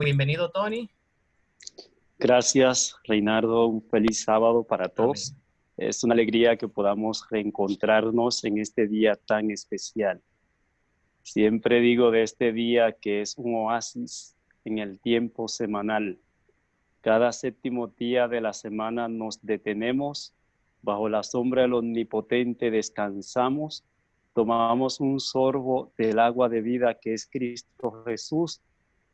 Bienvenido, Tony. Gracias, Reinaldo. Un feliz sábado para todos. Amén. Es una alegría que podamos reencontrarnos en este día tan especial. Siempre digo de este día que es un oasis en el tiempo semanal. Cada séptimo día de la semana nos detenemos, bajo la sombra del Omnipotente descansamos, tomamos un sorbo del agua de vida que es Cristo Jesús,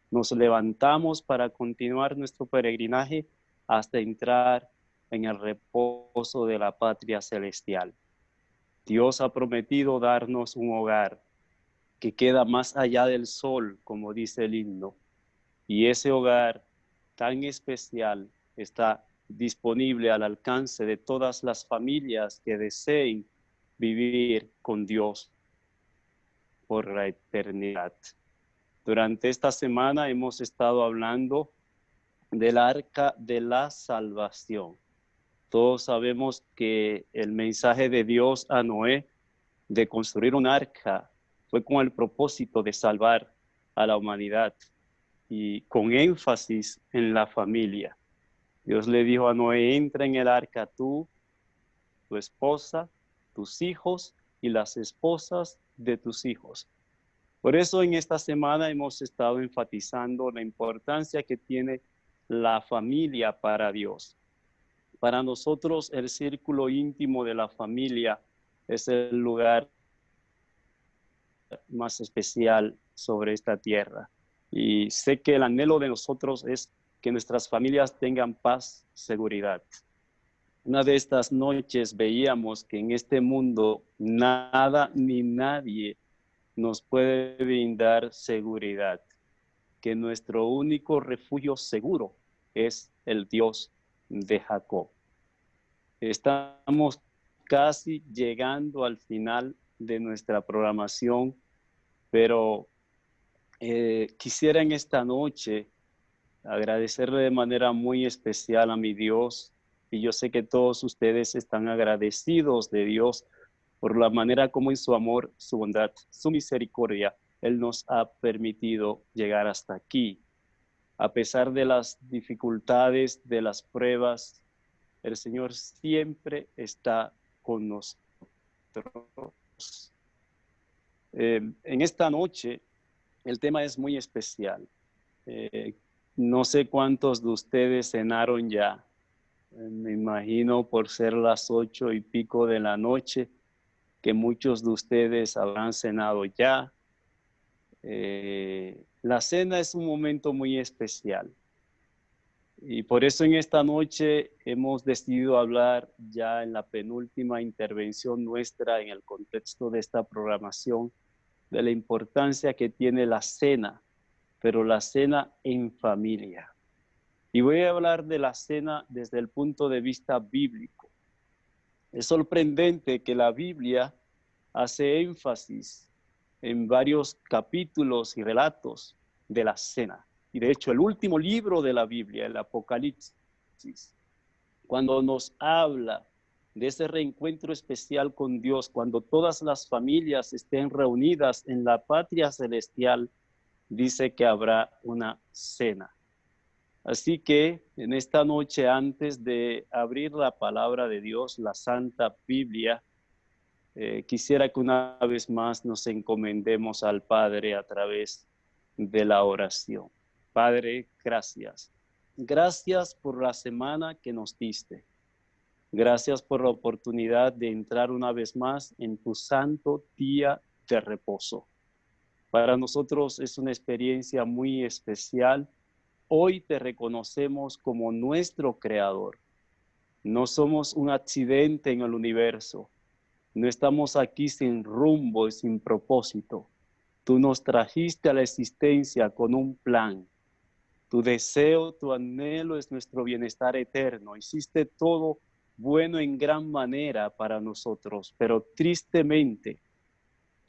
nos levantamos para continuar nuestro peregrinaje hasta entrar en el reposo de la patria celestial. Dios ha prometido darnos un hogar que queda más allá del sol, como dice el himno, y ese hogar tan especial está disponible al alcance de todas las familias que deseen vivir con Dios por la eternidad. Durante esta semana hemos estado hablando del arca de la salvación. Todos sabemos que el mensaje de Dios a Noé de construir un arca fue con el propósito de salvar a la humanidad y con énfasis en la familia. Dios le dijo a Noé: entra en el arca tú, tu esposa, tus hijos y las esposas de tus hijos. Por eso en esta semana hemos estado enfatizando la importancia que tiene la familia para Dios. Para nosotros el círculo íntimo de la familia es el lugar más especial sobre esta tierra. Y sé que el anhelo de nosotros es que nuestras familias tengan paz, seguridad. Una de estas noches veíamos que en este mundo nada ni nadie nos puede brindar seguridad, que nuestro único refugio seguro es el Dios de Jacob. Estamos casi llegando al final de nuestra programación, pero quisiera en esta noche agradecerle de manera muy especial a mi Dios, y yo sé que todos ustedes están agradecidos de Dios por la manera como en su amor, su bondad, su misericordia, Él nos ha permitido llegar hasta aquí. A pesar de las dificultades, de las pruebas, el Señor siempre está con nosotros. En esta noche, el tema es muy especial. No sé cuántos de ustedes cenaron ya. Me imagino por ser las 8:00 de la noche que muchos de ustedes habrán cenado ya. La cena es un momento muy especial. Y por eso en esta noche hemos decidido hablar ya en la penúltima intervención nuestra en el contexto de esta programación de la importancia que tiene la cena, pero la cena en familia. Y voy a hablar de la cena desde el punto de vista bíblico. Es sorprendente que la Biblia hace énfasis en varios capítulos y relatos de la cena. Y de hecho, el último libro de la Biblia, el Apocalipsis, cuando nos habla de ese reencuentro especial con Dios, cuando todas las familias estén reunidas en la patria celestial, dice que habrá una cena. Así que en esta noche, antes de abrir la palabra de Dios, la Santa Biblia, quisiera que una vez más nos encomendemos al Padre a través de la oración. Padre, gracias. Gracias por la semana que nos diste. Gracias por la oportunidad de entrar una vez más en tu santo día de reposo. Para nosotros es una experiencia muy especial. Hoy te reconocemos como nuestro creador. No somos un accidente en el universo. No estamos aquí sin rumbo y sin propósito. Tú nos trajiste a la existencia con un plan. Tu deseo, tu anhelo es nuestro bienestar eterno. Hiciste todo bueno en gran manera para nosotros, pero tristemente,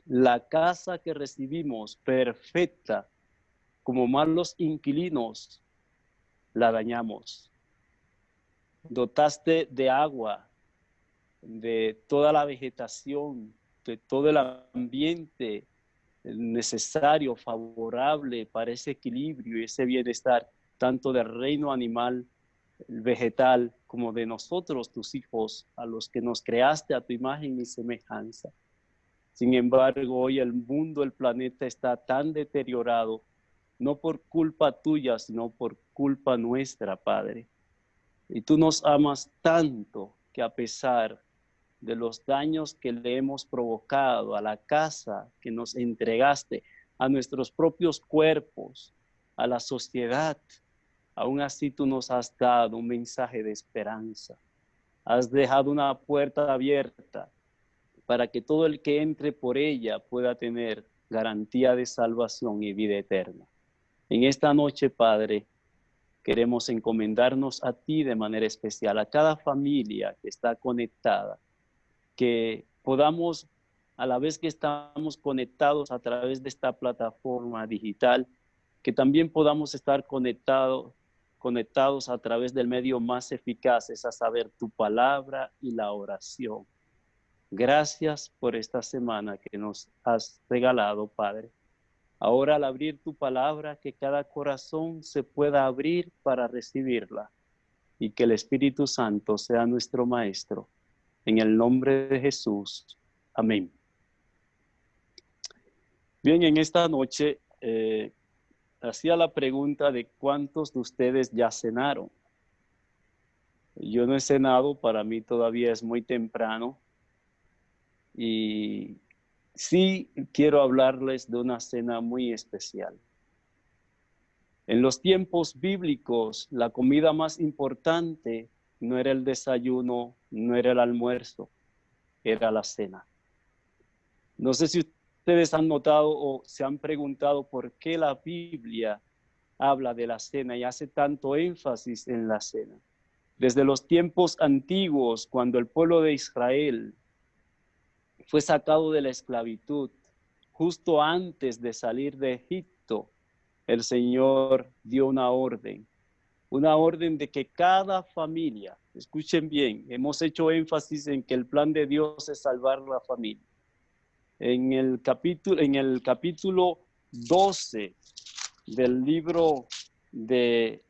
la casa que recibimos perfecta, como malos inquilinos, la dañamos. Dotaste de agua, de toda la vegetación, de todo el ambiente necesario, favorable para ese equilibrio y ese bienestar, tanto del reino animal, vegetal, como de nosotros, tus hijos, a los que nos creaste a tu imagen y semejanza. Sin embargo, hoy el mundo, el planeta está tan deteriorado, no por culpa tuya, sino por culpa nuestra, Padre. Y tú nos amas tanto que a pesar de los daños que le hemos provocado a la casa que nos entregaste, a nuestros propios cuerpos, a la sociedad, aún así tú nos has dado un mensaje de esperanza. Has dejado una puerta abierta para que todo el que entre por ella pueda tener garantía de salvación y vida eterna. En esta noche, Padre, queremos encomendarnos a ti de manera especial, a cada familia que está conectada, que podamos, a la vez que estamos conectados a través de esta plataforma digital, que también podamos estar conectados a través del medio más eficaz, es a saber, tu palabra y la oración. Gracias por esta semana que nos has regalado, Padre. Ahora, al abrir tu palabra, que cada corazón se pueda abrir para recibirla y que el Espíritu Santo sea nuestro Maestro. En el nombre de Jesús. Amén. Bien, en esta noche hacía la pregunta de cuántos de ustedes ya cenaron. Yo no he cenado, para mí todavía es muy temprano. Y sí quiero hablarles de una cena muy especial. En los tiempos bíblicos, la comida más importante no era el desayuno, no era el almuerzo, era la cena. No sé si ustedes han notado o se han preguntado por qué la Biblia habla de la cena y hace tanto énfasis en la cena. Desde los tiempos antiguos, cuando el pueblo de Israel fue sacado de la esclavitud, justo antes de salir de Egipto, el Señor dio una orden de que cada familia, escuchen bien, hemos hecho énfasis en que el plan de Dios es salvar la familia. En el capítulo 12 del libro de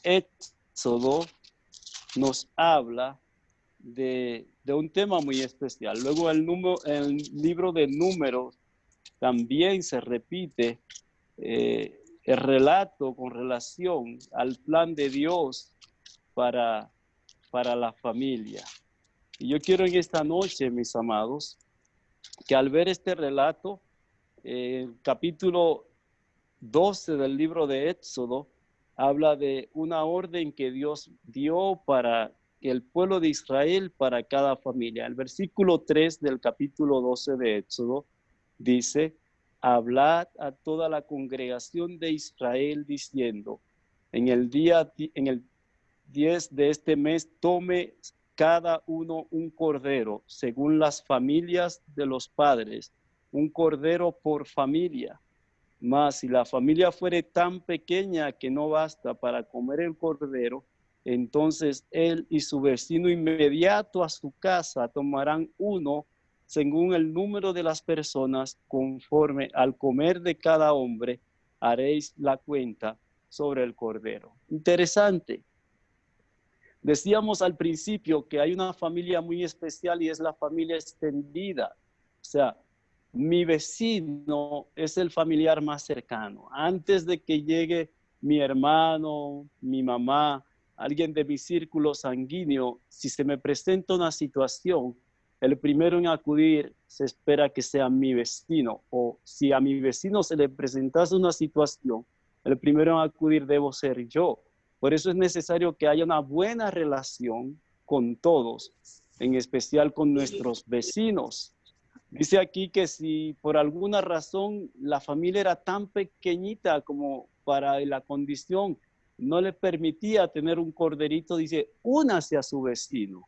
Éxodo nos habla de un tema muy especial. Luego el libro de Números también se repite el relato con relación al plan de Dios para la familia. Y yo quiero en esta noche, mis amados, que al ver este relato, capítulo 12 del libro de Éxodo, habla de una orden que Dios dio para el pueblo de Israel, para cada familia. El versículo 3 del capítulo 12 de Éxodo dice: hablad a toda la congregación de Israel diciendo, en el 10 de este mes tome cada uno un cordero, según las familias de los padres, un cordero por familia. Mas si la familia fuere tan pequeña que no basta para comer el cordero, entonces él y su vecino inmediato a su casa tomarán uno según el número de las personas, conforme al comer de cada hombre, haréis la cuenta sobre el cordero. Interesante. Decíamos al principio que hay una familia muy especial y es la familia extendida. O sea, mi vecino es el familiar más cercano. Antes de que llegue mi hermano, mi mamá, alguien de mi círculo sanguíneo, si se me presenta una situación, el primero en acudir se espera que sea mi vecino. O si a mi vecino se le presentase una situación, el primero en acudir debo ser yo. Por eso es necesario que haya una buena relación con todos, en especial con nuestros vecinos. Dice aquí que si por alguna razón la familia era tan pequeñita como para la condición no le permitía tener un corderito, dice, únase a su vecino.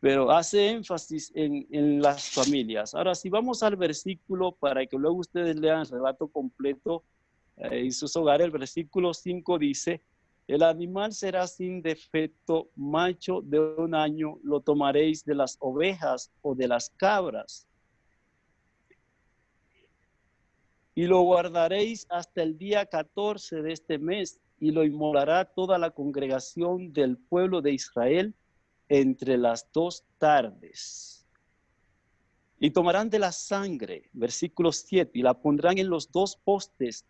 Pero hace énfasis en las familias. Ahora, si vamos al versículo para que luego ustedes lean el relato completo en sus hogares, el versículo 5 dice: el animal será sin defecto, macho de 1 año, lo tomaréis de las ovejas o de las cabras. y lo guardaréis hasta el día 14 de este mes, y lo inmolará toda la congregación del pueblo de Israel entre las 2 tardes. Y tomarán de la sangre, versículo 7, y la pondrán en los 2 postes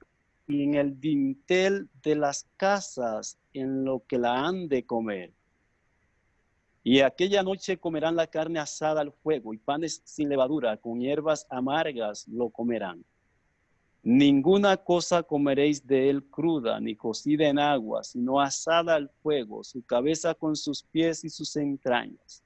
y en el dintel de las casas en lo que la han de comer. Y aquella noche comerán la carne asada al fuego y panes sin levadura, con hierbas amargas lo comerán. Ninguna cosa comeréis de él cruda, ni cocida en agua, sino asada al fuego, su cabeza con sus pies y sus entrañas.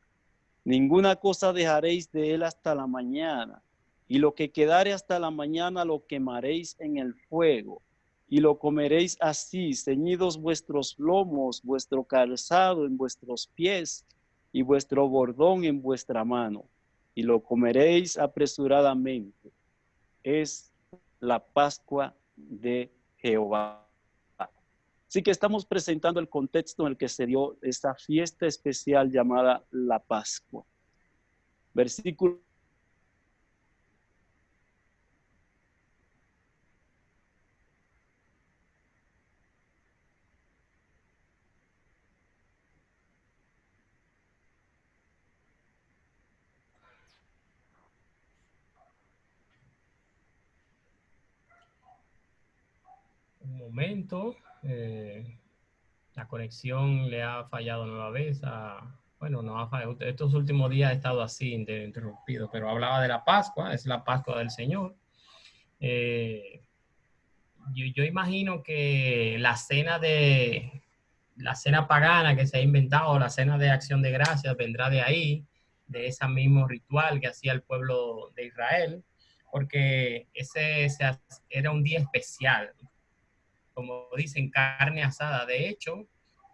Ninguna cosa dejaréis de él hasta la mañana, y lo que quedare hasta la mañana lo quemaréis en el fuego, y lo comeréis así, ceñidos vuestros lomos, vuestro calzado en vuestros pies, y vuestro bordón en vuestra mano, y lo comeréis apresuradamente. Es la Pascua de Jehová. Así que estamos presentando el contexto en el que se dio esta fiesta especial llamada la Pascua. Versículo Un momento. La conexión le ha fallado nueva vez. Bueno, no ha fallado. Estos últimos días ha estado así, interrumpido, pero hablaba de la Pascua, es la Pascua del Señor. Yo imagino que la cena pagana que se ha inventado, la cena de acción de gracias, vendrá de ahí, de ese mismo ritual que hacía el pueblo de Israel, porque era un día especial, como dicen, carne asada. De hecho,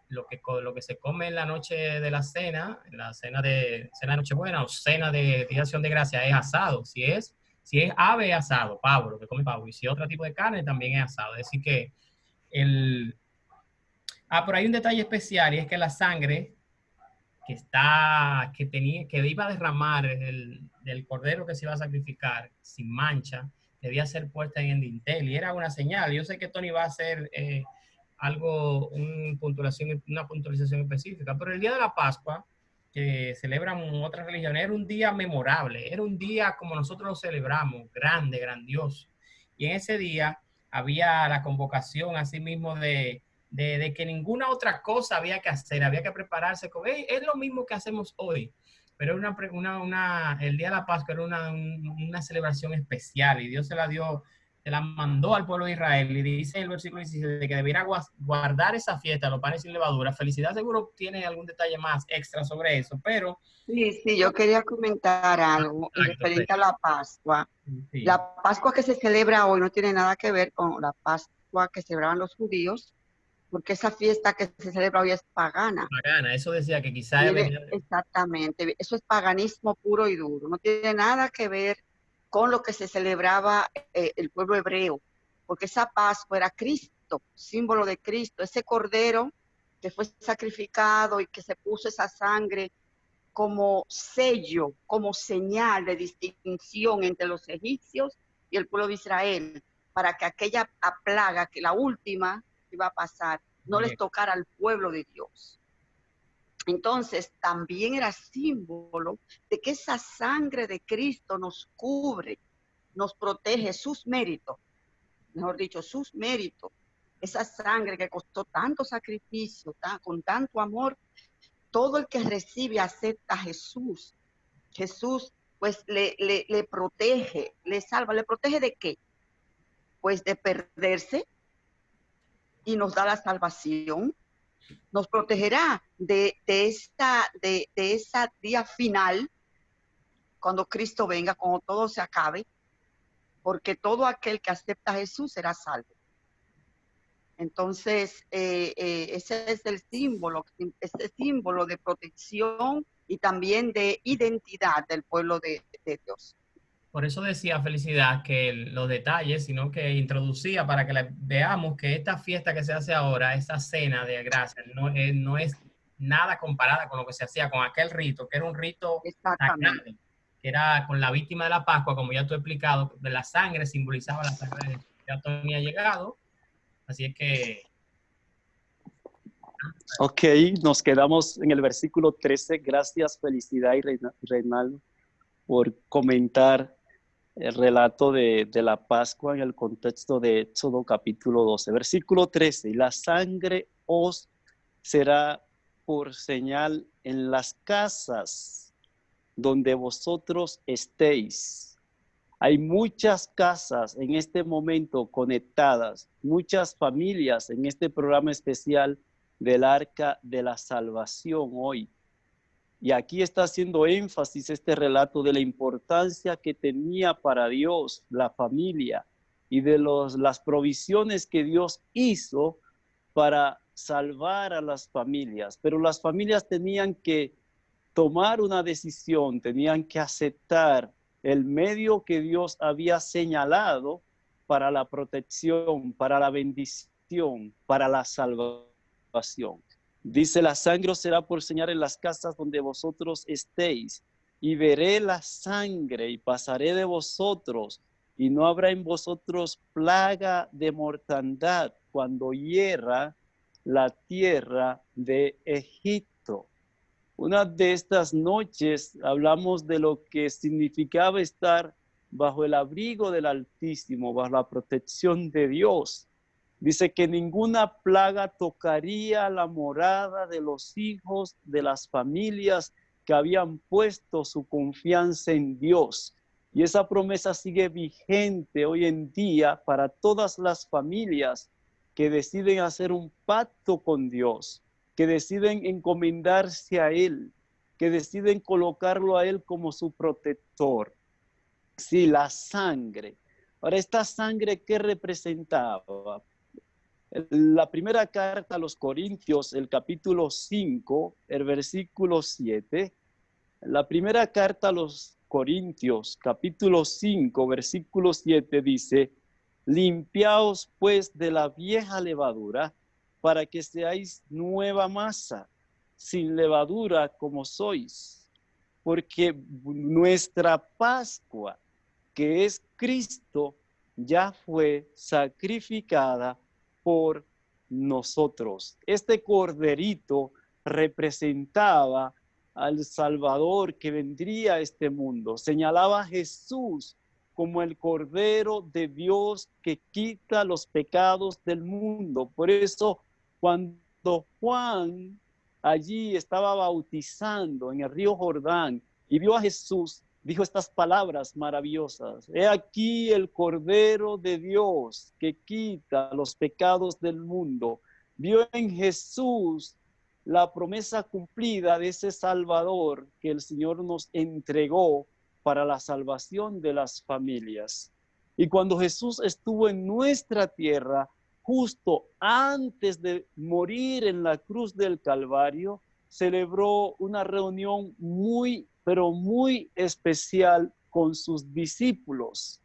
lo que se come en la noche de la cena, en la cena de Nochebuena o cena de acción de gracia es asado. Si es ave, asado, pavo, lo que come pavo. Y si es otro tipo de carne, también es asado. Es decir que el... pero hay un detalle especial y es que la sangre que iba a derramar del cordero que se iba a sacrificar sin mancha, debía ser puesta en el dintel y era una señal. Yo sé que Tony va a hacer una puntualización específica, pero el día de la Pascua, que celebran otras religiones, era un día memorable, era un día como nosotros lo celebramos, grande, grandioso. Y en ese día había la convocación así mismo de que ninguna otra cosa había que hacer, había que prepararse. Es lo mismo que hacemos hoy, pero el Día de la Pascua era una celebración especial y Dios se la mandó al pueblo de Israel y dice el versículo 17 que debiera guardar esa fiesta, los panes sin levadura. Felicidad seguro tiene algún detalle más extra sobre eso, pero... Sí, yo quería comentar algo referente a la Pascua. Sí. La Pascua que se celebra hoy no tiene nada que ver con la Pascua que celebraban los judíos, porque esa fiesta que se celebra hoy es pagana. Pagana, eso decía que quizás... Exactamente, eso es paganismo puro y duro, no tiene nada que ver con lo que se celebraba el pueblo hebreo, porque esa Pascua era Cristo, símbolo de Cristo, ese cordero que fue sacrificado y que se puso esa sangre como sello, como señal de distinción entre los egipcios y el pueblo de Israel, para que aquella plaga, que la última iba a pasar, no les tocara al pueblo de Dios. Entonces, también era símbolo de que esa sangre de Cristo nos cubre, nos protege, sus méritos, mejor dicho, sus méritos, esa sangre que costó tanto sacrificio, con tanto amor. Todo el que recibe, acepta a Jesús. Jesús pues le protege, le salva. ¿Le protege de qué? Pues de perderse y nos da la salvación. Nos protegerá de esa día final, cuando Cristo venga, cuando todo se acabe, porque todo aquel que acepta a Jesús será salvo. Entonces, ese es el símbolo, ese símbolo de protección y también de identidad del pueblo de Dios. Por eso decía Felicidad que los detalles, sino que introducía para que veamos que esta fiesta que se hace ahora, esa cena de gracia, no es nada comparada con lo que se hacía con aquel rito, que era un rito sagrado. que era con la víctima de la Pascua, como ya tú has explicado, de la sangre simbolizaba la sangre de Jesús. Ya Tony ha llegado, así es que... Ok, nos quedamos en el versículo 13. Gracias, Felicidad y Reinaldo, por comentar el relato de la Pascua en el contexto de Éxodo capítulo 12. Versículo 13, y la sangre os será por señal en las casas donde vosotros estéis. Hay muchas casas en este momento conectadas, muchas familias en este programa especial del Arca de la Salvación hoy. Y aquí está haciendo énfasis este relato de la importancia que tenía para Dios la familia y de las provisiones que Dios hizo para salvar a las familias. Pero las familias tenían que tomar una decisión, tenían que aceptar el medio que Dios había señalado para la protección, para la bendición, para la salvación. Dice, la sangre os será por señal en las casas donde vosotros estéis, y veré la sangre y pasaré de vosotros, y no habrá en vosotros plaga de mortandad cuando hiera la tierra de Egipto. Una de estas noches hablamos de lo que significaba estar bajo el abrigo del Altísimo, bajo la protección de Dios. Dice que ninguna plaga tocaría la morada de los hijos de las familias que habían puesto su confianza en Dios. Y esa promesa sigue vigente hoy en día para todas las familias que deciden hacer un pacto con Dios, que deciden encomendarse a Él, que deciden colocarlo a Él como su protector. Sí, la sangre. Ahora, ¿esta sangre qué representaba? La primera carta a los Corintios, el capítulo 5, el versículo 7. La primera carta a los Corintios, capítulo 5, versículo 7 dice, limpiaos pues de la vieja levadura para que seáis nueva masa, sin levadura como sois, porque nuestra Pascua, que es Cristo, ya fue sacrificada por nosotros. Este corderito representaba al Salvador que vendría a este mundo. Señalaba a Jesús como el Cordero de Dios que quita los pecados del mundo. Por eso, cuando Juan allí estaba bautizando en el río Jordán y vio a Jesús, dijo estas palabras maravillosas: he aquí el Cordero de Dios que quita los pecados del mundo. Vio en Jesús la promesa cumplida de ese Salvador que el Señor nos entregó para la salvación de las familias. Y cuando Jesús estuvo en nuestra tierra, justo antes de morir en la cruz del Calvario, celebró una reunión pero muy especial con sus discípulos.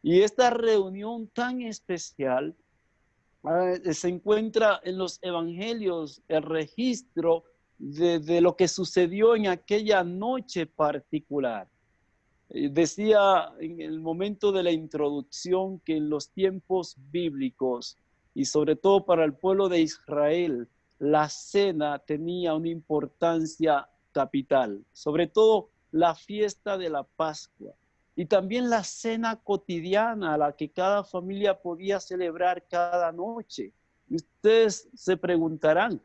Y esta reunión tan especial se encuentra en los evangelios el registro de lo que sucedió en aquella noche particular. Decía en el momento de la introducción que en los tiempos bíblicos y sobre todo para el pueblo de Israel, la cena tenía una importancia capital, sobre todo la fiesta de la Pascua y también la cena cotidiana a la que cada familia podía celebrar cada noche. Y ustedes se preguntarán,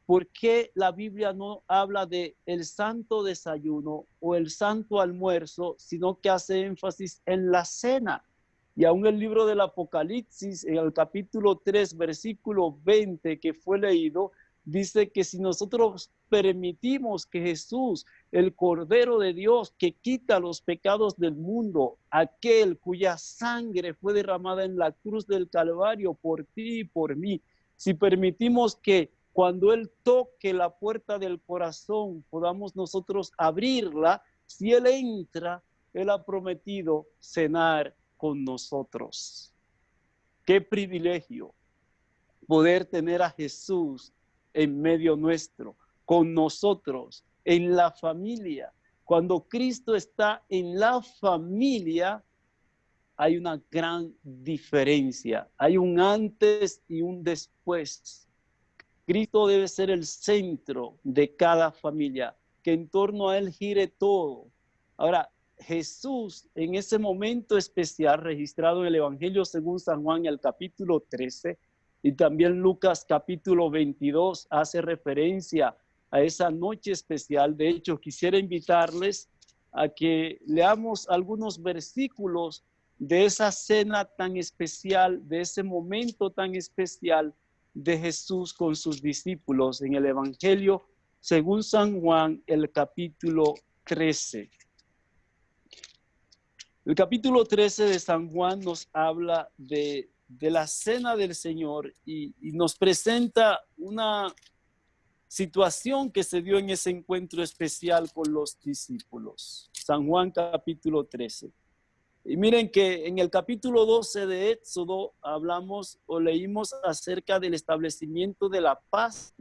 ¿por qué la Biblia no habla de el santo desayuno o el santo almuerzo, sino que hace énfasis en la cena? Y aún el libro del Apocalipsis, en el capítulo 3, versículo 20 que fue leído, dice que si nosotros permitimos que Jesús, el Cordero de Dios que quita los pecados del mundo, aquel cuya sangre fue derramada en la cruz del Calvario por ti y por mí, si permitimos que cuando Él toque la puerta del corazón, podamos nosotros abrirla, si Él entra, Él ha prometido cenar con nosotros. Qué privilegio poder tener a Jesús en medio nuestro, con nosotros, en la familia. Cuando Cristo está en la familia, hay una gran diferencia. Hay un antes y un después. Cristo debe ser el centro de cada familia, que en torno a Él gire todo. Ahora, Jesús, en ese momento especial registrado en el Evangelio según San Juan, el capítulo 13, y también Lucas capítulo 22, hace referencia a esa noche especial. De hecho, quisiera invitarles a que leamos algunos versículos de esa cena tan especial, de ese momento tan especial de Jesús con sus discípulos en el Evangelio según San Juan, el capítulo 13. El capítulo 13 de San Juan nos habla de la cena del Señor y nos presenta una situación que se dio en ese encuentro especial con los discípulos. San Juan capítulo 13. Y miren que en el capítulo 12 de Éxodo hablamos o leímos acerca del establecimiento de la paz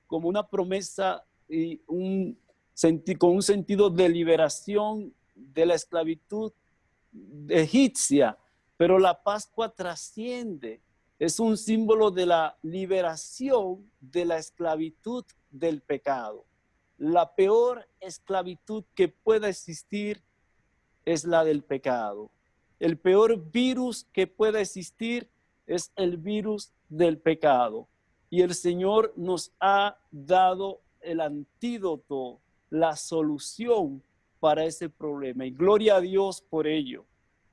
como una promesa y con un sentido de liberación de la esclavitud egipcia. Pero la Pascua trasciende, es un símbolo de la liberación de la esclavitud del pecado. La peor esclavitud que pueda existir es la del pecado. El peor virus que pueda existir es el virus del pecado. Y el Señor nos ha dado el antídoto, la solución para ese problema. Y gloria a Dios por ello.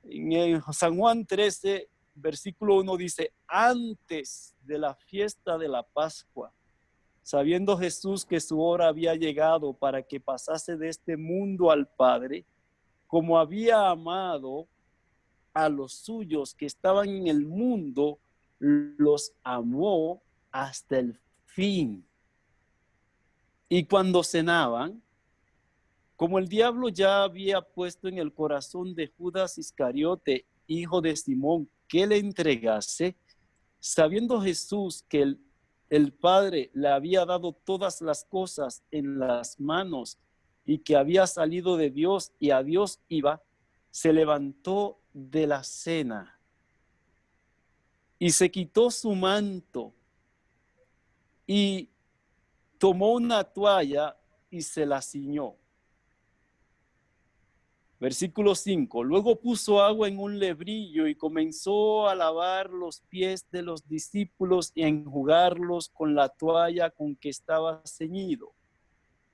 En San Juan 13, versículo 1 dice, antes de la fiesta de la Pascua, sabiendo Jesús que su hora había llegado para que pasase de este mundo al Padre, como había amado a los suyos que estaban en el mundo, los amó hasta el fin. Y cuando cenaban, como el diablo ya había puesto en el corazón de Judas Iscariote, hijo de Simón, que le entregase, sabiendo Jesús que el Padre le había dado todas las cosas en las manos y que había salido de Dios y a Dios iba, se levantó de la cena y se quitó su manto y tomó una toalla y se la ciñó. Versículo 5. Luego puso agua en un lebrillo y comenzó a lavar los pies de los discípulos y a enjugarlos con la toalla con que estaba ceñido.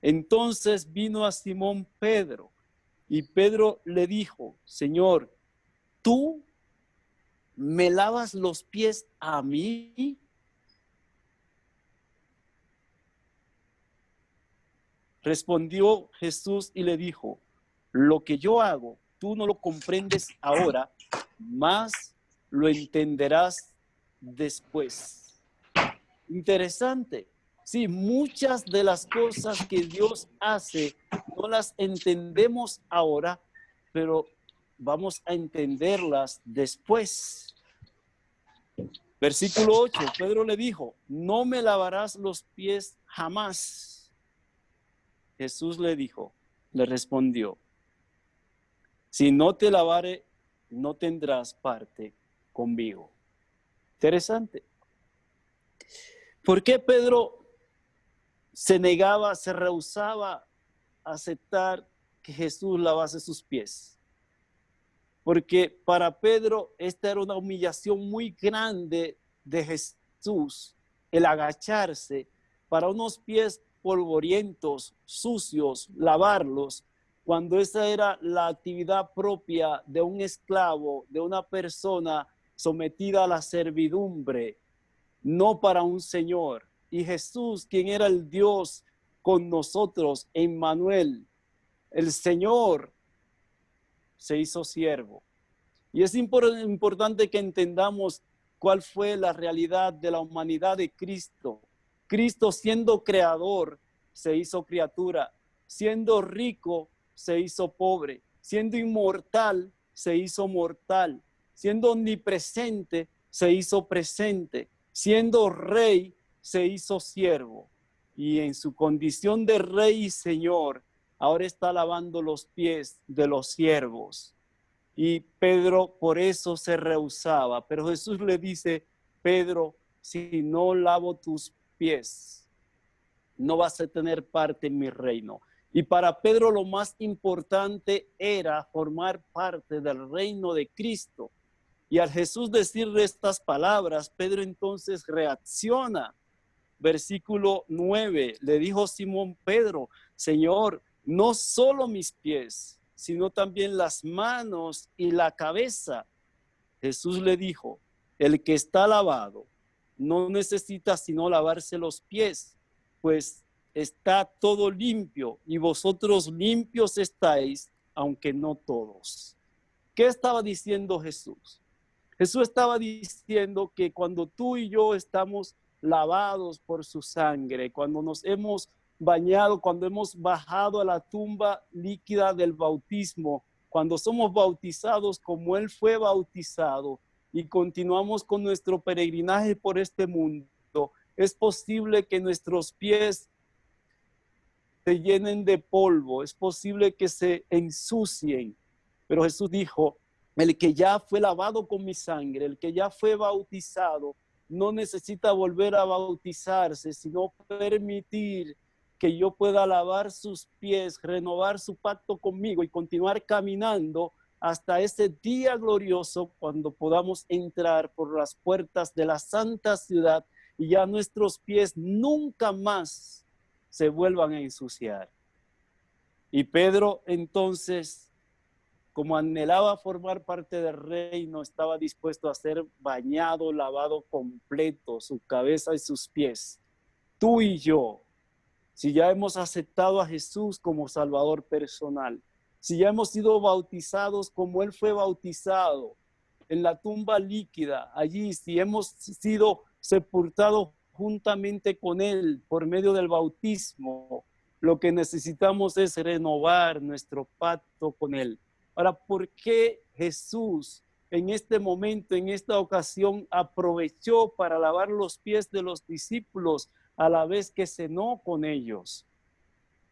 Entonces vino a Simón Pedro y Pedro le dijo, Señor, ¿tú me lavas los pies a mí? Respondió Jesús y le dijo, lo que yo hago, tú no lo comprendes ahora, mas lo entenderás después. Interesante. Sí, muchas de las cosas que Dios hace no las entendemos ahora, pero vamos a entenderlas después. Versículo 8, Pedro le dijo, no me lavarás los pies jamás. Jesús le dijo, le respondió, si no te lavare, no tendrás parte conmigo. Interesante. ¿Por qué Pedro se negaba, se rehusaba a aceptar que Jesús lavase sus pies? Porque para Pedro esta era una humillación muy grande de Jesús, el agacharse para unos pies polvorientos, sucios, lavarlos, cuando esa era la actividad propia de un esclavo, de una persona sometida a la servidumbre, no para un Señor. Y Jesús, quien era el Dios con nosotros, Emmanuel, el Señor, se hizo siervo. Y es importante que entendamos cuál fue la realidad de la humanidad de Cristo. Cristo, siendo creador, se hizo criatura, siendo rico, se hizo pobre, siendo inmortal, se hizo mortal, siendo omnipresente, se hizo presente, siendo rey, se hizo siervo. Y en su condición de rey y señor, ahora está lavando los pies de los siervos. Y Pedro por eso se rehusaba. Pero Jesús le dice, Pedro, si no lavo tus pies, no vas a tener parte en mi reino. Y para Pedro lo más importante era formar parte del reino de Cristo. Y al Jesús decirle estas palabras, Pedro entonces reacciona. Versículo 9, le dijo Simón Pedro, Señor, no solo mis pies, sino también las manos y la cabeza. Jesús le dijo, el que está lavado no necesita sino lavarse los pies, pues está todo limpio y vosotros limpios estáis, aunque no todos. ¿Qué estaba diciendo Jesús? Jesús estaba diciendo que cuando tú y yo estamos lavados por su sangre, cuando nos hemos bañado, cuando hemos bajado a la tumba líquida del bautismo, cuando somos bautizados como Él fue bautizado y continuamos con nuestro peregrinaje por este mundo, es posible que nuestros pies se llenen de polvo, es posible que se ensucien, pero Jesús dijo, el que ya fue lavado con mi sangre, el que ya fue bautizado, no necesita volver a bautizarse, sino permitir que yo pueda lavar sus pies, renovar su pacto conmigo y continuar caminando hasta ese día glorioso cuando podamos entrar por las puertas de la santa ciudad y ya nuestros pies nunca más se vuelvan a ensuciar. Y Pedro entonces, como anhelaba formar parte del reino, estaba dispuesto a ser bañado, lavado completo, su cabeza y sus pies. Tú y yo, si ya hemos aceptado a Jesús como Salvador personal, si ya hemos sido bautizados como Él fue bautizado, en la tumba líquida, allí, si hemos sido sepultados juntamente con Él por medio del bautismo, lo que necesitamos es renovar nuestro pacto con Él. Ahora, ¿por qué Jesús en este momento, en esta ocasión, aprovechó para lavar los pies de los discípulos a la vez que cenó con ellos?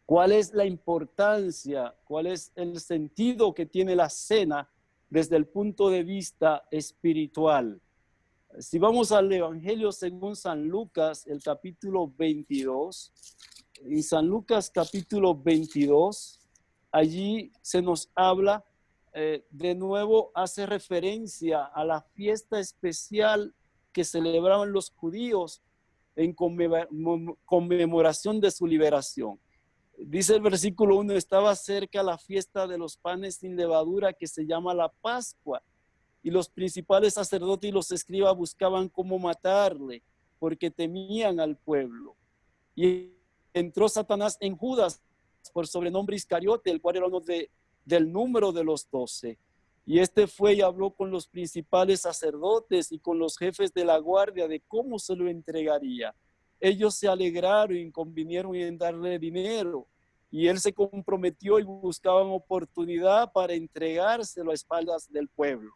¿Cuál es la importancia? ¿Cuál es el sentido que tiene la cena desde el punto de vista espiritual? Si vamos al Evangelio según San Lucas, el capítulo 22, en San Lucas capítulo 22, allí se nos habla, de nuevo hace referencia a la fiesta especial que celebraban los judíos en conmemoración de su liberación. Dice el versículo 1, estaba cerca la fiesta de los panes sin levadura que se llama la Pascua, y los principales sacerdotes y los escribas buscaban cómo matarle, porque temían al pueblo. Y entró Satanás en Judas, por sobrenombre Iscariote, el cual era uno del número de los 12. Y este fue y habló con los principales sacerdotes y con los jefes de la guardia de cómo se lo entregaría. Ellos se alegraron y convinieron en darle dinero. Y él se comprometió y buscaban oportunidad para entregárselo a espaldas del pueblo.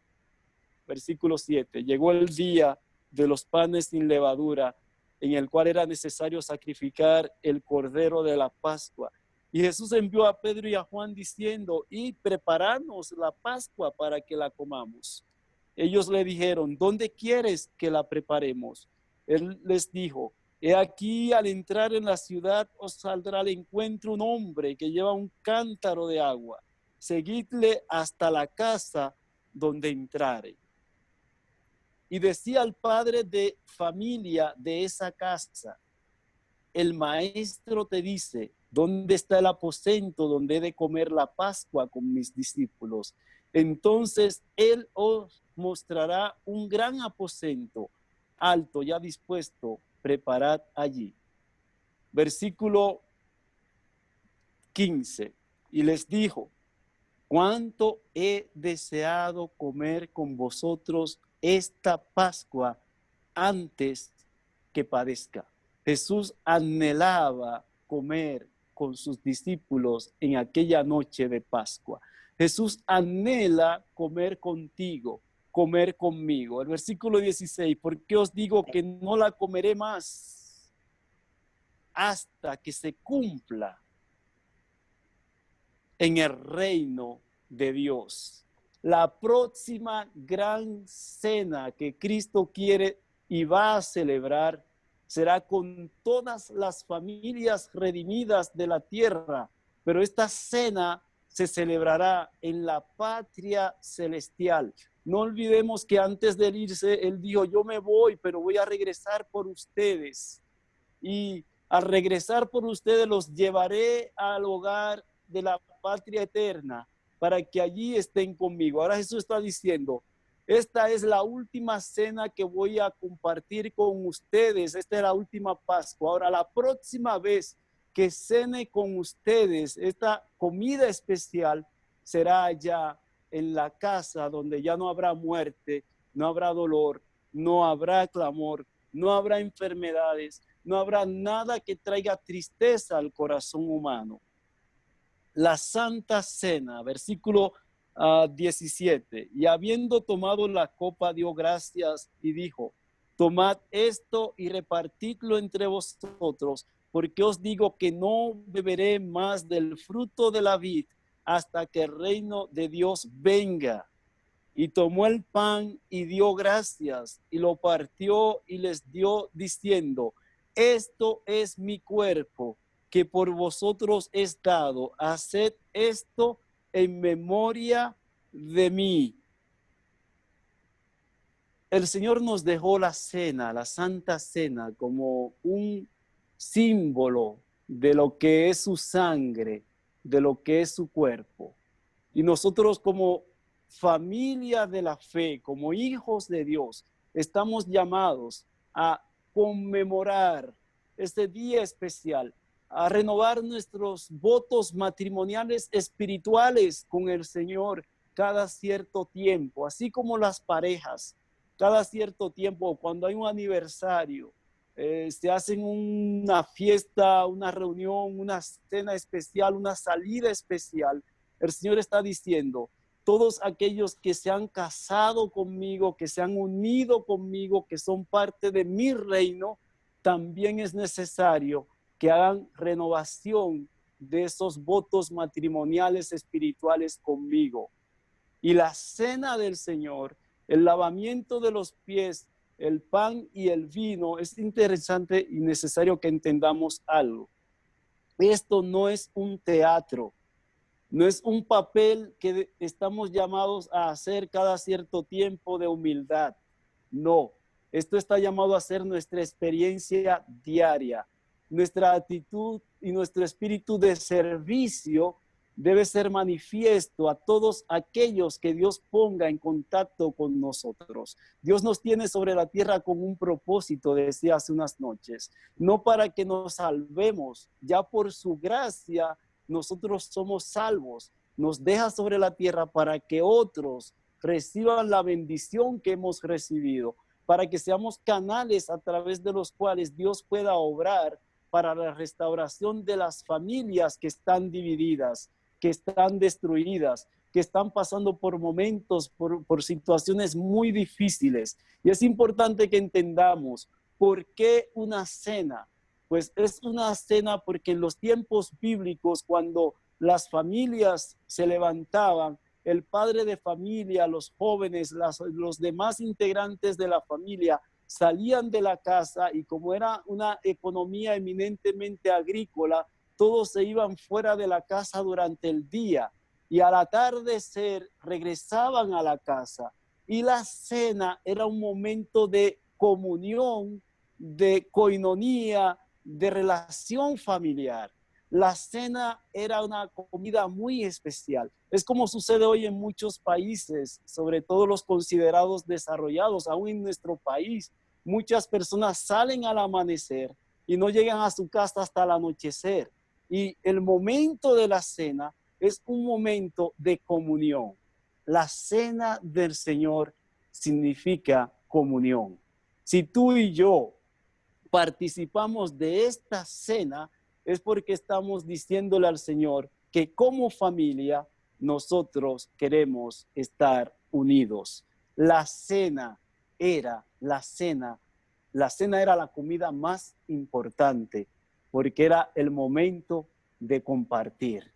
Versículo 7. Llegó el día de los panes sin levadura, en el cual era necesario sacrificar el cordero de la Pascua. Y Jesús envió a Pedro y a Juan diciendo, y prepararnos la Pascua para que la comamos. Ellos le dijeron, ¿dónde quieres que la preparemos? Él les dijo, he aquí, al entrar en la ciudad os saldrá al encuentro un hombre que lleva un cántaro de agua. Seguidle hasta la casa donde entrare. Y decía al padre de familia de esa casa, el maestro te dice, ¿dónde está el aposento donde he de comer la Pascua con mis discípulos? Entonces él os mostrará un gran aposento, alto, ya dispuesto, preparad allí. Versículo 15. Y les dijo, cuánto he deseado comer con vosotros esta Pascua antes que padezca. Jesús anhelaba comer con sus discípulos en aquella noche de Pascua. Jesús anhela comer contigo, comer conmigo. El versículo 16, porque os digo que no la comeré más hasta que se cumpla en el reino de Dios. La próxima gran cena que Cristo quiere y va a celebrar será con todas las familias redimidas de la tierra, pero esta cena se celebrará en la patria celestial. No olvidemos que antes de irse, Él dijo, yo me voy, pero voy a regresar por ustedes. Y al regresar por ustedes los llevaré al hogar de la patria eterna para que allí estén conmigo. Ahora Jesús está diciendo, esta es la última cena que voy a compartir con ustedes. Esta es la última Pascua. Ahora, la próxima vez que cene con ustedes, esta comida especial será allá en la casa donde ya no habrá muerte, no habrá dolor, no habrá clamor, no habrá enfermedades, no habrá nada que traiga tristeza al corazón humano. La Santa Cena, versículo 17. Y habiendo tomado la copa, dio gracias y dijo, tomad esto y repartidlo entre vosotros, porque os digo que no beberé más del fruto de la vid hasta que el reino de Dios venga. Y tomó el pan y dio gracias y lo partió y les dio diciendo, esto es mi cuerpo que por vosotros es dado, haced esto en memoria de mí. El Señor nos dejó la cena, la Santa Cena, como un símbolo de lo que es su sangre, de lo que es su cuerpo. Y nosotros como familia de la fe, como hijos de Dios, estamos llamados a conmemorar este día especial, a renovar nuestros votos matrimoniales espirituales con el Señor cada cierto tiempo, así como las parejas, cada cierto tiempo, cuando hay un aniversario, se hacen una fiesta, una reunión, una cena especial, una salida especial. El Señor está diciendo, todos aquellos que se han casado conmigo, que se han unido conmigo, que son parte de mi reino, también es necesario que hagan renovación de esos votos matrimoniales espirituales conmigo. Y la cena del Señor, el lavamiento de los pies, el pan y el vino, es interesante y necesario que entendamos algo. Esto no es un teatro, no es un papel que estamos llamados a hacer cada cierto tiempo de humildad. No, esto está llamado a ser nuestra experiencia diaria. Nuestra actitud y nuestro espíritu de servicio debe ser manifiesto a todos aquellos que Dios ponga en contacto con nosotros. Dios nos tiene sobre la tierra con un propósito, decía hace unas noches, no para que nos salvemos, ya por su gracia nosotros somos salvos, nos deja sobre la tierra para que otros reciban la bendición que hemos recibido, para que seamos canales a través de los cuales Dios pueda obrar para la restauración de las familias que están divididas, que están destruidas, que están pasando por momentos, por situaciones muy difíciles. Y es importante que entendamos por qué una cena. Pues es una cena porque en los tiempos bíblicos, cuando las familias se levantaban, el padre de familia, los jóvenes, los demás integrantes de la familia salían de la casa y como era una economía eminentemente agrícola, todos se iban fuera de la casa durante el día y al atardecer regresaban a la casa. Y la cena era un momento de comunión, de coinonía, de relación familiar. La cena era una comida muy especial. Es como sucede hoy en muchos países, sobre todo los considerados desarrollados, aún en nuestro país. Muchas personas salen al amanecer y no llegan a su casa hasta el anochecer. Y el momento de la cena es un momento de comunión. La cena del Señor significa comunión. Si tú y yo participamos de esta cena, es porque estamos diciéndole al Señor que como familia nosotros queremos estar unidos. La cena era la comida más importante porque era el momento de compartir.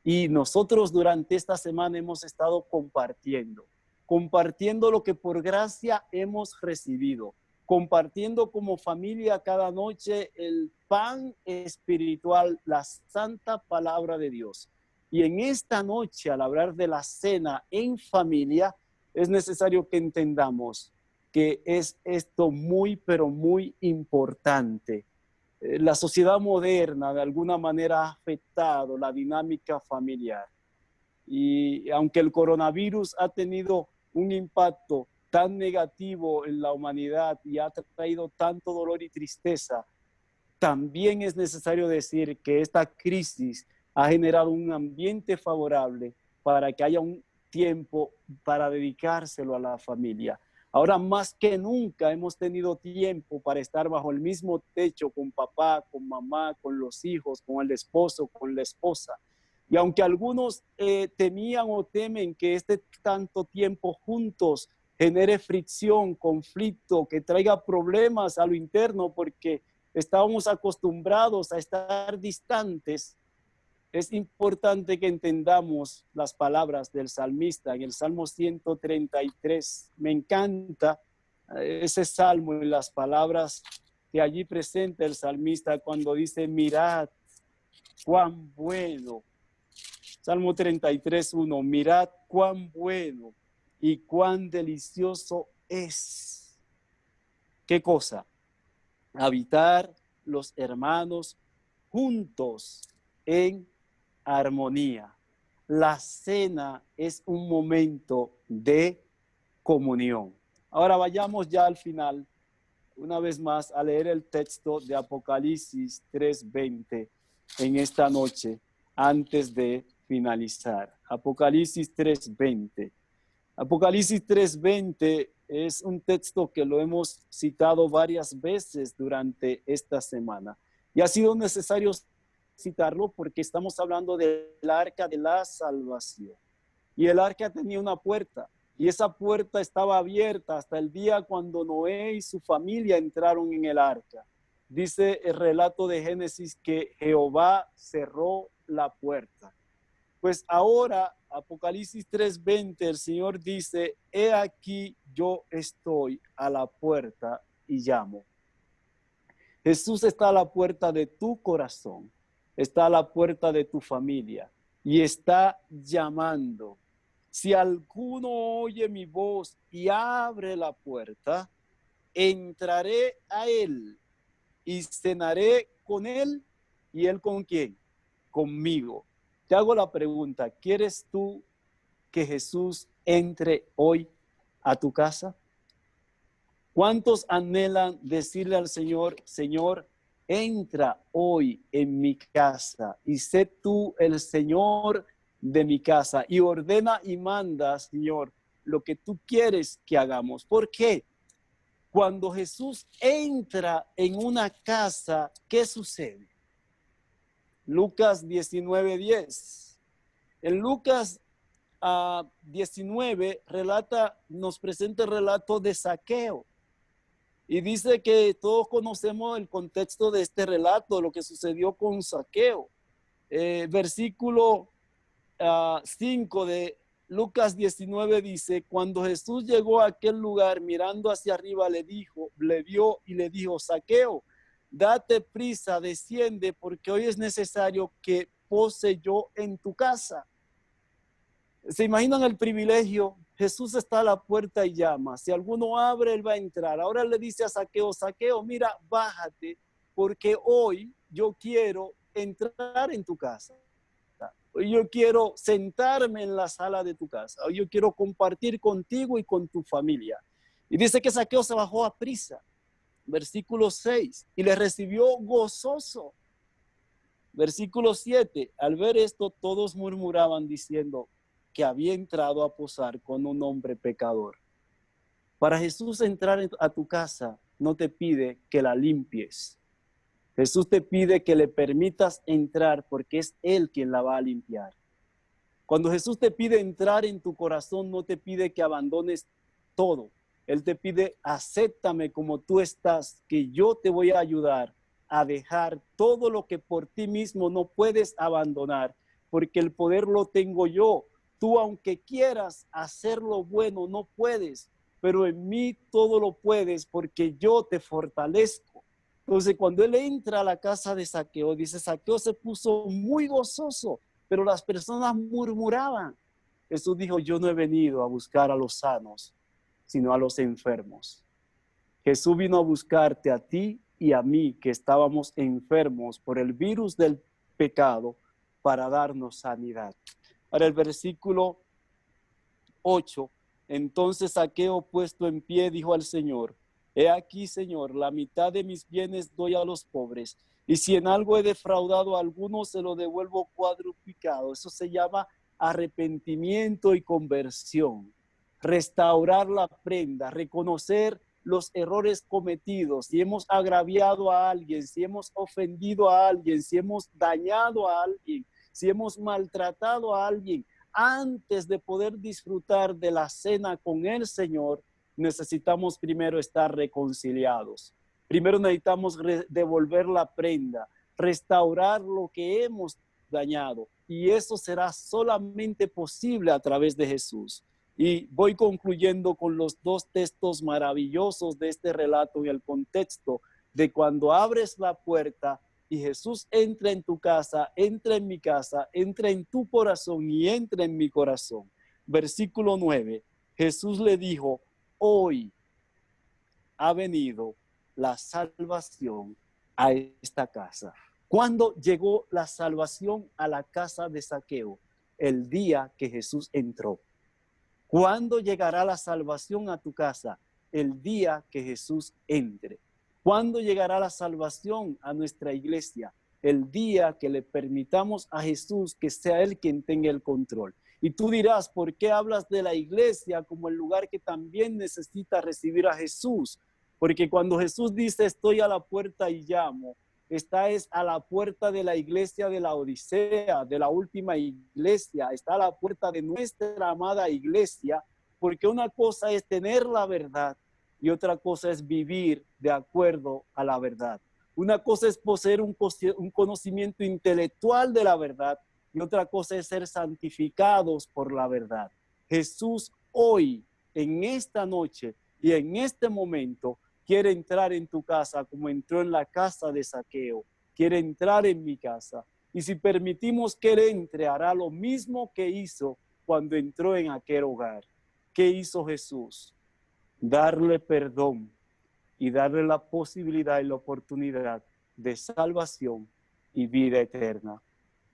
Y nosotros durante esta semana hemos estado compartiendo lo que por gracia hemos recibido, compartiendo como familia cada noche el pan espiritual, la santa palabra de Dios. Y en esta noche, al hablar de la cena en familia, es necesario que entendamos que es esto muy, pero muy importante. La sociedad moderna de alguna manera ha afectado la dinámica familiar. Y aunque el coronavirus ha tenido un impacto tan negativo en la humanidad y ha traído tanto dolor y tristeza, también es necesario decir que esta crisis ha generado un ambiente favorable para que haya un tiempo para dedicárselo a la familia. Ahora más que nunca hemos tenido tiempo para estar bajo el mismo techo con papá, con mamá, con los hijos, con el esposo, con la esposa. Y aunque algunos temían o temen que este tanto tiempo juntos genere fricción, conflicto, que traiga problemas a lo interno porque estábamos acostumbrados a estar distantes, es importante que entendamos las palabras del salmista en el Salmo 133. Me encanta ese salmo y las palabras que allí presenta el salmista cuando dice, mirad cuán bueno. Salmo 33:1, mirad cuán bueno y cuán delicioso es. ¿Qué cosa? Habitar los hermanos juntos en armonía. La cena es un momento de comunión. Ahora vayamos ya al final, una vez más, a leer el texto de Apocalipsis 3:20 en esta noche, antes de finalizar. Apocalipsis 3:20. Apocalipsis 3:20 es un texto que lo hemos citado varias veces durante esta semana. Y ha sido necesario citarlo porque estamos hablando del arca de la salvación. Y el arca tenía una puerta. Y esa puerta estaba abierta hasta el día cuando Noé y su familia entraron en el arca. Dice el relato de Génesis que Jehová cerró la puerta. Pues ahora, Apocalipsis 3:20, el Señor dice, he aquí yo estoy a la puerta y llamo. Jesús está a la puerta de tu corazón, está a la puerta de tu familia y está llamando. Si alguno oye mi voz y abre la puerta, entraré a él y cenaré con él y él con quién, conmigo. Te hago la pregunta, ¿quieres tú que Jesús entre hoy a tu casa? ¿Cuántos anhelan decirle al Señor, Señor, entra hoy en mi casa y sé tú el Señor de mi casa y ordena y manda, Señor, lo que tú quieres que hagamos? ¿Por qué? Cuando Jesús entra en una casa, ¿qué sucede? Lucas 19:10. En Lucas 19 nos presenta el relato de Zaqueo. Y dice que todos conocemos el contexto de este relato, lo que sucedió con Zaqueo. Versículo 5 de Lucas 19 dice, cuando Jesús llegó a aquel lugar, mirando hacia arriba, le vio y le dijo, Zaqueo, date prisa, desciende, porque hoy es necesario que pose yo en tu casa. ¿Se imaginan el privilegio? Jesús está a la puerta y llama. Si alguno abre, él va a entrar. Ahora le dice a Zaqueo, Zaqueo, mira, bájate, porque hoy yo quiero entrar en tu casa. Hoy yo quiero sentarme en la sala de tu casa. Hoy yo quiero compartir contigo y con tu familia. Y dice que Zaqueo se bajó a prisa. Versículo 6. Y le recibió gozoso. Versículo 7. Al ver esto, todos murmuraban diciendo que había entrado a posar con un hombre pecador. Para Jesús entrar a tu casa, no te pide que la limpies. Jesús te pide que le permitas entrar porque es Él quien la va a limpiar. Cuando Jesús te pide entrar en tu corazón, no te pide que abandones todo. Él te pide, acéptame como tú estás, que yo te voy a ayudar a dejar todo lo que por ti mismo no puedes abandonar, porque el poder lo tengo yo. Tú, aunque quieras hacer lo bueno, no puedes, pero en mí todo lo puedes porque yo te fortalezco. Entonces, cuando él entra a la casa de Zaqueo, dice, Zaqueo se puso muy gozoso, pero las personas murmuraban. Jesús dijo, yo no he venido a buscar a los sanos, sino a los enfermos. Jesús vino a buscarte a ti y a mí, que estábamos enfermos por el virus del pecado, para darnos sanidad. Ahora el versículo 8, entonces Zaqueo, puesto en pie, dijo al Señor, he aquí, Señor, la mitad de mis bienes doy a los pobres, y si en algo he defraudado a alguno, se lo devuelvo cuadruplicado. Eso se llama arrepentimiento y conversión. Restaurar la prenda, reconocer los errores cometidos, si hemos agraviado a alguien, si hemos ofendido a alguien, si hemos dañado a alguien, si hemos maltratado a alguien, antes de poder disfrutar de la cena con el Señor, necesitamos primero estar reconciliados. Primero necesitamos devolver la prenda, restaurar lo que hemos dañado. Y eso será solamente posible a través de Jesús. Y voy concluyendo con los dos textos maravillosos de este relato y el contexto de cuando abres la puerta y Jesús entra en tu casa, entra en mi casa, entra en tu corazón y entra en mi corazón. Versículo 9, Jesús le dijo, hoy ha venido la salvación a esta casa. ¿Cuándo llegó la salvación a la casa de Zaqueo? El día que Jesús entró. ¿Cuándo llegará la salvación a tu casa? El día que Jesús entre. ¿Cuándo llegará la salvación a nuestra iglesia? El día que le permitamos a Jesús que sea Él quien tenga el control. Y tú dirás, ¿por qué hablas de la iglesia como el lugar que también necesita recibir a Jesús? Porque cuando Jesús dice, estoy a la puerta y llamo, está es a la puerta de la iglesia de la Odisea, de la última iglesia, está a la puerta de nuestra amada iglesia, porque una cosa es tener la verdad y otra cosa es vivir de acuerdo a la verdad. Una cosa es poseer un conocimiento intelectual de la verdad y otra cosa es ser santificados por la verdad. Jesús hoy, en esta noche y en este momento, quiere entrar en tu casa como entró en la casa de Zaqueo. Quiere entrar en mi casa. Y si permitimos que Él entre, hará lo mismo que hizo cuando entró en aquel hogar. ¿Qué hizo Jesús? Darle perdón y darle la posibilidad y la oportunidad de salvación y vida eterna.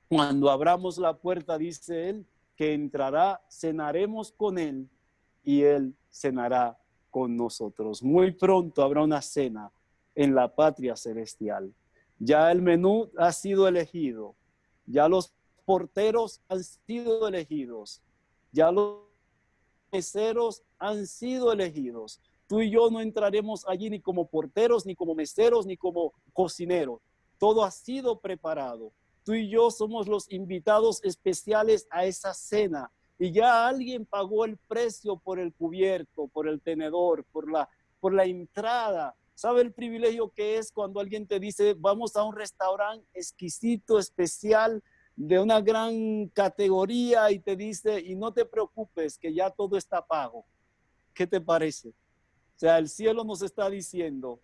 Cuando abramos la puerta, dice Él, que entrará, cenaremos con Él y Él cenará con nosotros. Muy pronto habrá una cena en la patria celestial. Ya el menú ha sido elegido, ya los porteros han sido elegidos, ya los meseros han sido elegidos. Tú y yo no entraremos allí ni como porteros, ni como meseros, ni como cocineros. Todo ha sido preparado. Tú y yo somos los invitados especiales a esa cena. Y ya alguien pagó el precio por el cubierto, por el tenedor, por la entrada. ¿Sabe el privilegio que es cuando alguien te dice, vamos a un restaurante exquisito, especial, de una gran categoría, y te dice, y no te preocupes, que ya todo está pago? ¿Qué te parece? O sea, el cielo nos está diciendo,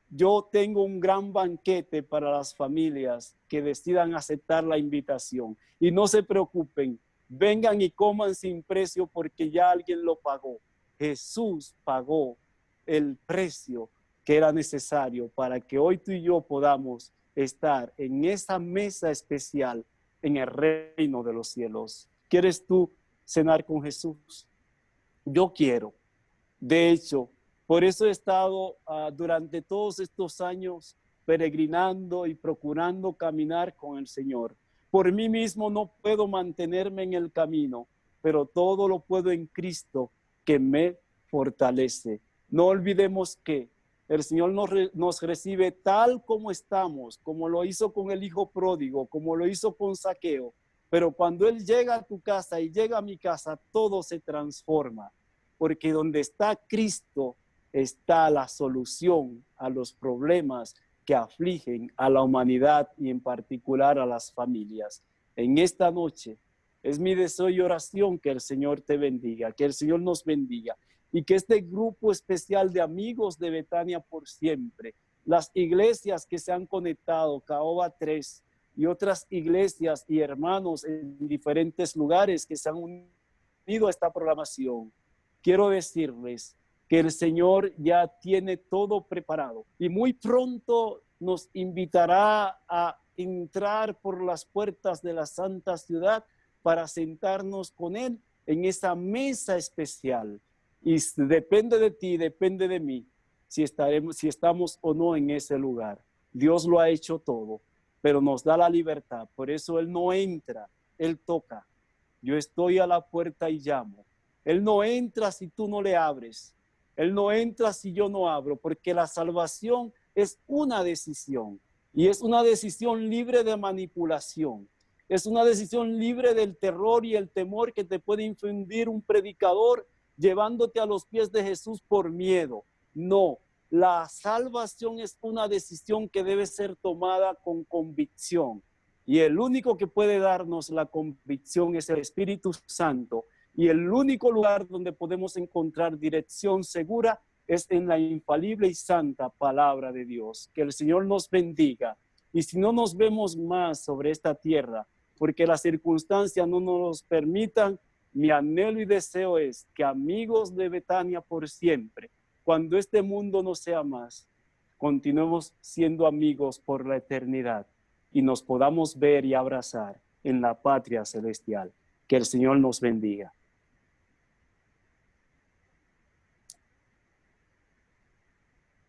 yo tengo un gran banquete para las familias que decidan aceptar la invitación. Y no se preocupen, vengan y coman sin precio porque ya alguien lo pagó. Jesús pagó el precio que era necesario para que hoy tú y yo podamos estar en esa mesa especial en el reino de los cielos. ¿Quieres tú cenar con Jesús? Yo quiero. De hecho, por eso he estado durante todos estos años peregrinando y procurando caminar con el Señor. Por mí mismo no puedo mantenerme en el camino, pero todo lo puedo en Cristo que me fortalece. No olvidemos que el Señor nos recibe tal como estamos, como lo hizo con el hijo pródigo, como lo hizo con Zaqueo. Pero cuando Él llega a tu casa y llega a mi casa, todo se transforma. Porque donde está Cristo está la solución a los problemas que afligen a la humanidad y en particular a las familias. en esta noche. Es mi deseo y oración que el Señor te bendiga, que el Señor nos bendiga y que este grupo especial de amigos de Betania por siempre, las iglesias que se han conectado, Caoba 3 y otras iglesias y hermanos en diferentes lugares que se han unido a esta programación, quiero decirles que el Señor ya tiene todo preparado y muy pronto nos invitará a entrar por las puertas de la santa ciudad para sentarnos con Él en esa mesa especial. Y depende de ti, depende de mí, si estamos o no en ese lugar. Dios lo ha hecho todo, pero nos da la libertad. Por eso Él no entra, Él toca. Yo estoy a la puerta y llamo. Él no entra si tú no le abres. Él no entra si yo no abro, porque la salvación es una decisión. Y es una decisión libre de manipulación. Es una decisión libre del terror y el temor que te puede infundir un predicador llevándote a los pies de Jesús por miedo. No, la salvación es una decisión que debe ser tomada con convicción. Y el único que puede darnos la convicción es el Espíritu Santo. Y el único lugar donde podemos encontrar dirección segura es en la infalible y santa palabra de Dios. Que el Señor nos bendiga. Y si no nos vemos más sobre esta tierra, porque las circunstancias no nos permitan, mi anhelo y deseo es que amigos de Betania por siempre, cuando este mundo no sea más, continuemos siendo amigos por la eternidad y nos podamos ver y abrazar en la patria celestial. Que el Señor nos bendiga.